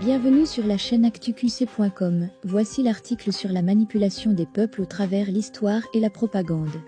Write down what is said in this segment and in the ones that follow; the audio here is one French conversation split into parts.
Bienvenue sur la chaîne actuqc.com, voici l'article sur la manipulation des peuples au travers l'histoire et la propagande.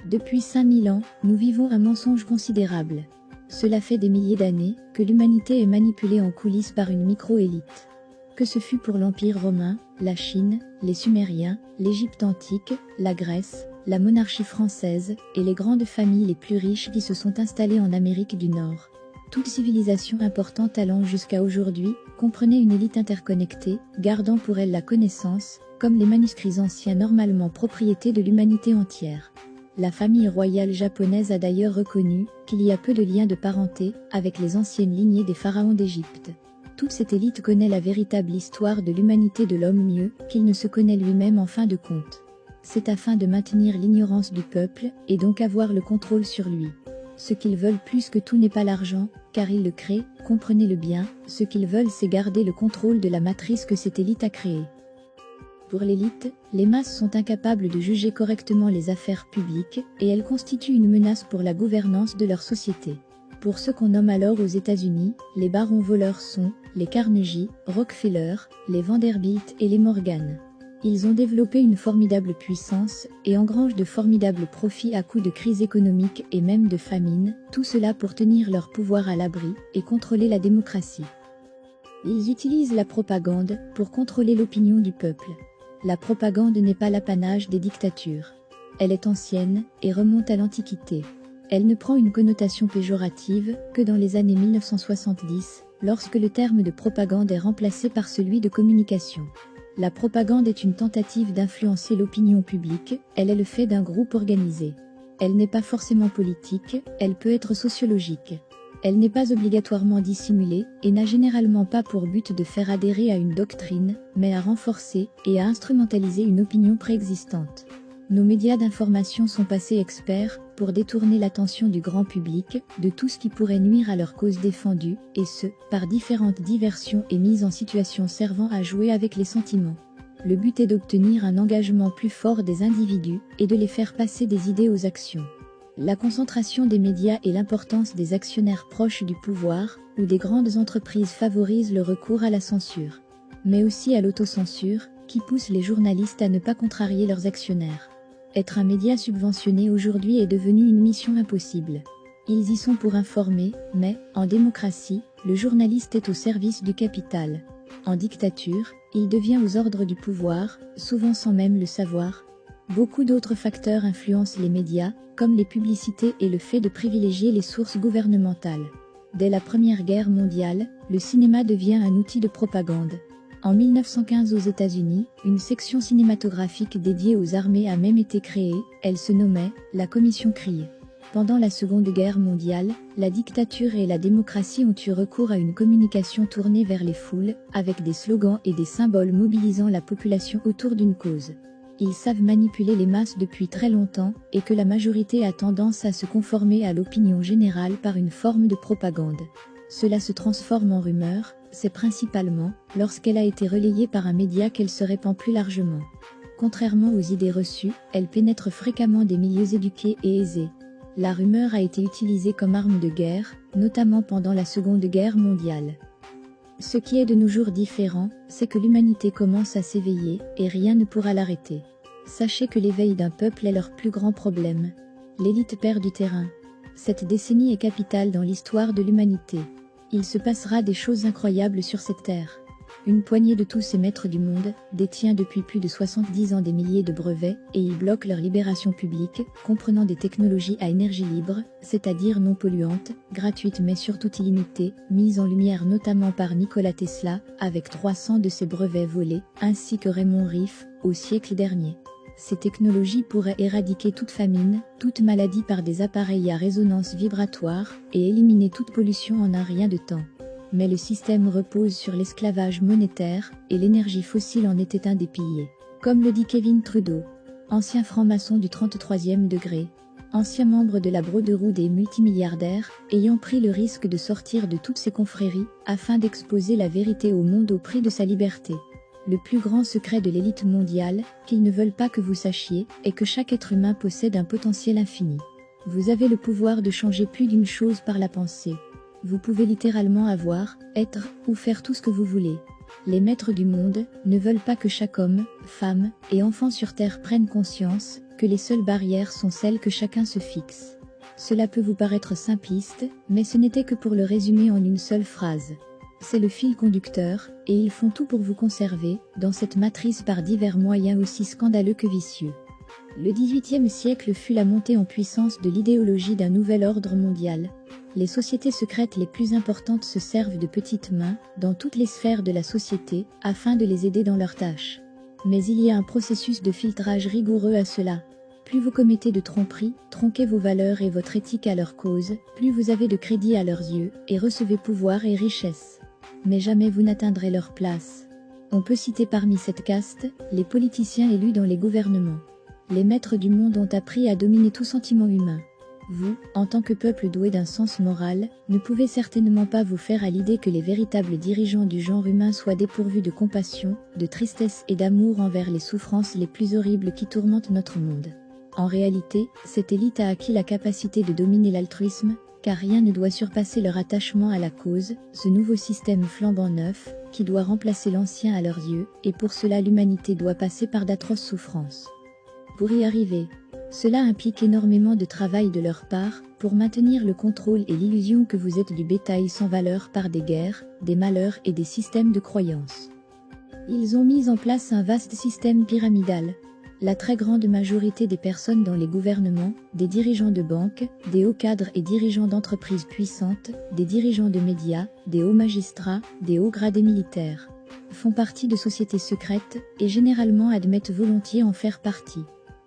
Depuis 5000 ans, nous vivons un mensonge considérable. Cela fait des milliers d'années que l'humanité est manipulée en coulisses par une micro-élite. Que ce fut pour l'Empire romain, la Chine, les Sumériens, l'Égypte antique, la Grèce, la monarchie française et les grandes familles les plus riches qui se sont installées en Amérique du Nord. Toute civilisation importante allant jusqu'à aujourd'hui comprenait une élite interconnectée, gardant pour elle la connaissance, comme les manuscrits anciens normalement propriété de l'humanité entière. La famille royale japonaise a d'ailleurs reconnu qu'il y a peu de liens de parenté avec les anciennes lignées des pharaons d'Égypte. Toute cette élite connaît la véritable histoire de l'humanité de l'homme mieux qu'il ne se connaît lui-même en fin de compte. C'est afin de maintenir l'ignorance du peuple et donc avoir le contrôle sur lui. Ce qu'ils veulent plus que tout n'est pas l'argent, car ils le créent, comprenez-le bien, ce qu'ils veulent c'est garder le contrôle de la matrice que cette élite a créée. Pour l'élite, les masses sont incapables de juger correctement les affaires publiques, et elles constituent une menace pour la gouvernance de leur société. Pour ceux qu'on nomme alors aux États-Unis, les barons voleurs sont les Carnegie, Rockefeller, les Vanderbilt et les Morgan. Ils ont développé une formidable puissance et engrangent de formidables profits à coups de crise économique et même de famine, tout cela pour tenir leur pouvoir à l'abri et contrôler la démocratie. Ils utilisent la propagande pour contrôler l'opinion du peuple. La propagande n'est pas l'apanage des dictatures. Elle est ancienne et remonte à l'Antiquité. Elle ne prend une connotation péjorative que dans les années 1970, lorsque le terme de propagande est remplacé par celui de communication. La propagande est une tentative d'influencer l'opinion publique, elle est le fait d'un groupe organisé. Elle n'est pas forcément politique, elle peut être sociologique. Elle n'est pas obligatoirement dissimulée et n'a généralement pas pour but de faire adhérer à une doctrine, mais à renforcer et à instrumentaliser une opinion préexistante. Nos médias d'information sont passés experts pour détourner l'attention du grand public de tout ce qui pourrait nuire à leur cause défendue, et ce, par différentes diversions et mises en situation servant à jouer avec les sentiments. Le but est d'obtenir un engagement plus fort des individus et de les faire passer des idées aux actions. La concentration des médias et l'importance des actionnaires proches du pouvoir ou des grandes entreprises favorisent le recours à la censure, mais aussi à l'autocensure, qui pousse les journalistes à ne pas contrarier leurs actionnaires. Être un média subventionné aujourd'hui est devenu une mission impossible. Ils y sont pour informer, mais, en démocratie, le journaliste est au service du capital. En dictature, il devient aux ordres du pouvoir, souvent sans même le savoir. Beaucoup d'autres facteurs influencent les médias, comme les publicités et le fait de privilégier les sources gouvernementales. Dès la Première Guerre mondiale, le cinéma devient un outil de propagande. En 1915 aux États-Unis, une section cinématographique dédiée aux armées a même été créée, elle se nommait la Commission Krieg. Pendant la Seconde Guerre mondiale, la dictature et la démocratie ont eu recours à une communication tournée vers les foules, avec des slogans et des symboles mobilisant la population autour d'une cause. Ils savent manipuler les masses depuis très longtemps, et que la majorité a tendance à se conformer à l'opinion générale par une forme de propagande. Cela se transforme en rumeur, c'est principalement lorsqu'elle a été relayée par un média qu'elle se répand plus largement. Contrairement aux idées reçues, elle pénètre fréquemment des milieux éduqués et aisés. La rumeur a été utilisée comme arme de guerre, notamment pendant la Seconde Guerre mondiale. Ce qui est de nos jours différent, c'est que l'humanité commence à s'éveiller, et rien ne pourra l'arrêter. Sachez que l'éveil d'un peuple est leur plus grand problème. L'élite perd du terrain. Cette décennie est capitale dans l'histoire de l'humanité. Il se passera des choses incroyables sur cette terre. Une poignée de tous ces maîtres du monde détient depuis plus de 70 ans des milliers de brevets et ils bloquent leur libération publique, comprenant des technologies à énergie libre, c'est-à-dire non polluantes, gratuites mais surtout illimitées, mises en lumière notamment par Nikola Tesla, avec 300 de ses brevets volés, ainsi que Raymond Riff, au siècle dernier. Ces technologies pourraient éradiquer toute famine, toute maladie par des appareils à résonance vibratoire, et éliminer toute pollution en un rien de temps. Mais le système repose sur l'esclavage monétaire, et l'énergie fossile en était un des piliers. Comme le dit Kevin Trudeau, ancien franc-maçon du 33e degré, ancien membre de la Brotherhood et multimilliardaire, ayant pris le risque de sortir de toutes ses confréries, afin d'exposer la vérité au monde au prix de sa liberté. Le plus grand secret de l'élite mondiale, qu'ils ne veulent pas que vous sachiez, est que chaque être humain possède un potentiel infini. Vous avez le pouvoir de changer plus d'une chose par la pensée. Vous pouvez littéralement avoir, être, ou faire tout ce que vous voulez. Les maîtres du monde ne veulent pas que chaque homme, femme et enfant sur Terre prenne conscience que les seules barrières sont celles que chacun se fixe. Cela peut vous paraître simpliste, mais ce n'était que pour le résumer en une seule phrase. C'est le fil conducteur, et ils font tout pour vous conserver dans cette matrice par divers moyens aussi scandaleux que vicieux. Le XVIIIe siècle fut la montée en puissance de l'idéologie d'un nouvel ordre mondial. Les sociétés secrètes les plus importantes se servent de petites mains dans toutes les sphères de la société afin de les aider dans leurs tâches. Mais il y a un processus de filtrage rigoureux à cela. Plus vous commettez de tromperies, tronquez vos valeurs et votre éthique à leur cause, plus vous avez de crédit à leurs yeux et recevez pouvoir et richesse. Mais jamais vous n'atteindrez leur place. On peut citer parmi cette caste les politiciens élus dans les gouvernements. Les maîtres du monde ont appris à dominer tout sentiment humain. Vous, en tant que peuple doué d'un sens moral, ne pouvez certainement pas vous faire à l'idée que les véritables dirigeants du genre humain soient dépourvus de compassion, de tristesse et d'amour envers les souffrances les plus horribles qui tourmentent notre monde. En réalité, cette élite a acquis la capacité de dominer l'altruisme, car rien ne doit surpasser leur attachement à la cause, ce nouveau système flambant neuf, qui doit remplacer l'ancien à leurs yeux, et pour cela l'humanité doit passer par d'atroces souffrances. Pour y arriver, cela implique énormément de travail de leur part, pour maintenir le contrôle et l'illusion que vous êtes du bétail sans valeur par des guerres, des malheurs et des systèmes de croyances. Ils ont mis en place un vaste système pyramidal. La très grande majorité des personnes dans les gouvernements, des dirigeants de banques, des hauts cadres et dirigeants d'entreprises puissantes, des dirigeants de médias, des hauts magistrats, des hauts gradés militaires, font partie de sociétés secrètes, et généralement admettent volontiers en faire partie.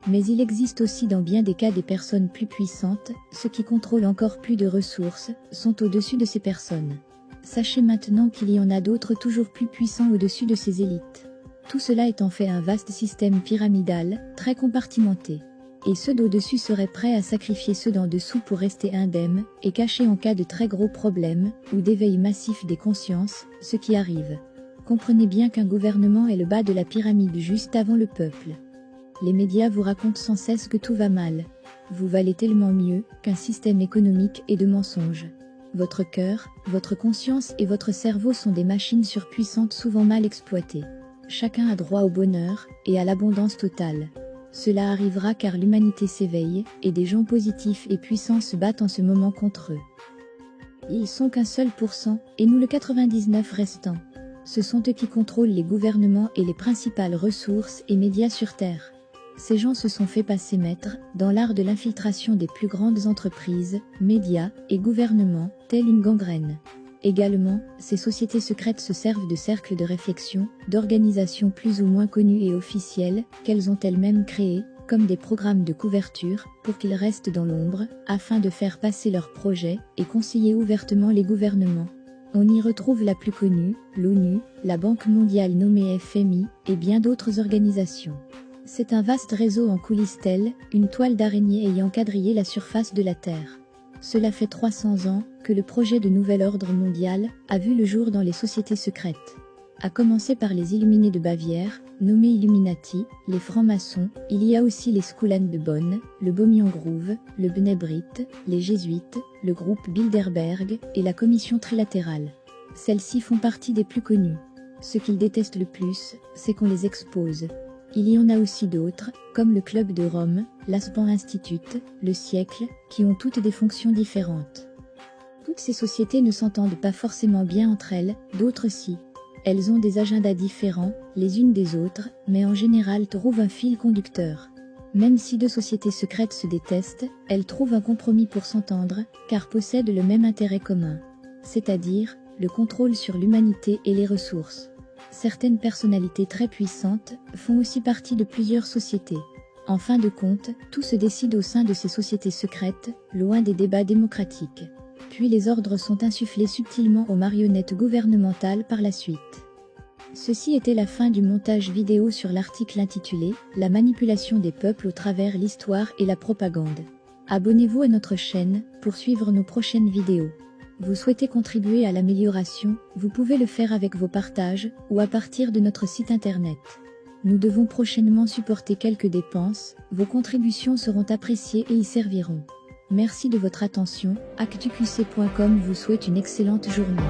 Mais il existe aussi dans bien des cas des personnes plus puissantes, ceux qui contrôlent encore plus de ressources, sont au-dessus de ces personnes. Sachez maintenant qu'il y en a d'autres toujours plus puissants au-dessus de ces élites. Tout cela est en fait un vaste système pyramidal, très compartimenté. Et ceux d'au-dessus seraient prêts à sacrifier ceux d'en dessous pour rester indemnes, et cachés en cas de très gros problèmes, ou d'éveil massif des consciences, ce qui arrive. Comprenez bien qu'un gouvernement est le bas de la pyramide juste avant le peuple. Les médias vous racontent sans cesse que tout va mal. Vous valez tellement mieux qu'un système économique et de mensonges. Votre cœur, votre conscience et votre cerveau sont des machines surpuissantes souvent mal exploitées. Chacun a droit au bonheur et à l'abondance totale. Cela arrivera car l'humanité s'éveille et des gens positifs et puissants se battent en ce moment contre eux. Ils sont qu'un seul % et nous le 99 restant. Ce sont eux qui contrôlent les gouvernements et les principales ressources et médias sur Terre. Ces gens se sont fait passer maîtres dans l'art de l'infiltration des plus grandes entreprises, médias et gouvernements, telle une gangrène. Également, ces sociétés secrètes se servent de cercles de réflexion, d'organisations plus ou moins connues et officielles, qu'elles ont elles-mêmes créées, comme des programmes de couverture, pour qu'ils restent dans l'ombre, afin de faire passer leurs projets et conseiller ouvertement les gouvernements. On y retrouve la plus connue, l'ONU, la Banque mondiale nommée FMI, et bien d'autres organisations. C'est un vaste réseau en coulisses tel une toile d'araignée ayant quadrillé la surface de la Terre. Cela fait 300 ans que le projet de nouvel ordre mondial a vu le jour dans les sociétés secrètes. À commencer par les Illuminés de Bavière, nommés Illuminati, les francs-maçons, il y a aussi les Skulan de Bonn, le Bohemian Grove, le B'nai B'rith, les Jésuites, le groupe Bilderberg et la Commission trilatérale. Celles-ci font partie des plus connues. Ce qu'ils détestent le plus, c'est qu'on les expose. Il y en a aussi d'autres, comme le Club de Rome, l'Aspen Institute, le Siècle, qui ont toutes des fonctions différentes. Toutes ces sociétés ne s'entendent pas forcément bien entre elles, d'autres si. Elles ont des agendas différents, les unes des autres, mais en général trouvent un fil conducteur. Même si deux sociétés secrètes se détestent, elles trouvent un compromis pour s'entendre, car possèdent le même intérêt commun. C'est-à-dire, le contrôle sur l'humanité et les ressources. Certaines personnalités très puissantes font aussi partie de plusieurs sociétés. En fin de compte, tout se décide au sein de ces sociétés secrètes, loin des débats démocratiques. Puis les ordres sont insufflés subtilement aux marionnettes gouvernementales par la suite. Ceci était la fin du montage vidéo sur l'article intitulé « La manipulation des peuples au travers l'histoire et la propagande ». Abonnez-vous à notre chaîne pour suivre nos prochaines vidéos. Vous souhaitez contribuer à l'amélioration, vous pouvez le faire avec vos partages ou à partir de notre site internet. Nous devons prochainement supporter quelques dépenses, vos contributions seront appréciées et y serviront. Merci de votre attention, actuqc.com vous souhaite une excellente journée.